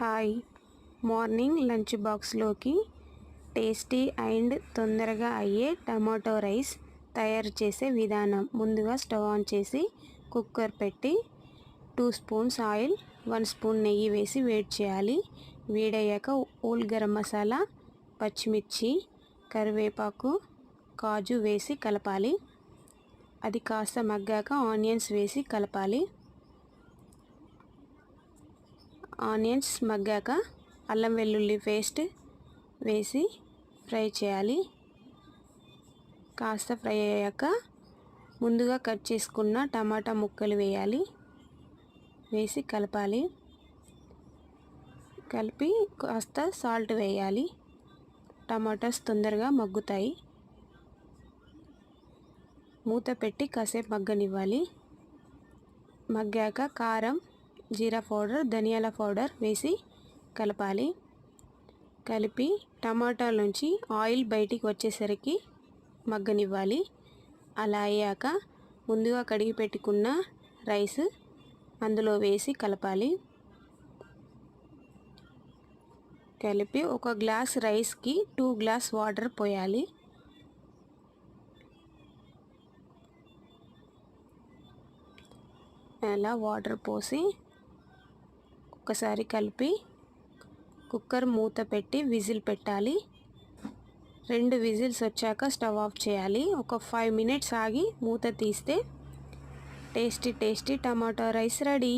Hi, morning lunch బాక్స్లోకి tasty and తొందరగా అయ్యే టమాటో రైస్ తయారు చేసే విధానం. ముందుగా స్టవ్ ఆన్ చేసి కుక్కర్ పెట్టి 2 స్పూన్స్ ఆయిల్, 1 స్పూన్ నెయ్యి వేసి వేడి చేయాలి. వేడయ్యాక హోల్ గరం మసాలా, పచ్చిమిర్చి, కరివేపాకు, కాజు వేసి కలపాలి. అది కాస్త మగ్గాక ఆనియన్స్ వేసి కలపాలి. ఆనియన్స్ మగ్గాక అల్లం వెల్లుల్లి పేస్ట్ వేసి ఫ్రై చేయాలి. కాస్త ఫ్రై అయ్యాక ముందుగా కట్ చేసుకున్న టమాటా ముక్కలు వేయాలి. వేసి కలపాలి. కలిపి కాస్త సాల్ట్ వేయాలి. టమాటాస్ తొందరగా మగ్గుతాయి. మూత పెట్టి కాసేపు మగ్గనివ్వాలి. మగ్గాక కారం, జీరా పౌడర్, ధనియాల పౌడర్ వేసి కలపాలి. కలిపి టమాటాల నుంచి ఆయిల్ బయటికి వచ్చేసరికి మగ్గనివ్వాలి. అలా అయ్యాక ముందుగా కడిగి పెట్టుకున్న రైస్ అందులో వేసి కలపాలి. కలిపి ఒక గ్లాస్ రైస్కి 2 గ్లాస్ వాటర్ పోయాలి. అలా వాటర్ పోసి ఒకసారి కలిపి కుక్కర్ మూత పెట్టి విజిల్ పెట్టాలి. 2 విజిల్స్ వచ్చాక స్టవ్ ఆఫ్ చేయాలి. ఒక 5 మినిట్స్ ఆగి మూత తీస్తే టేస్టీ టమాటో రైస్ రెడీ.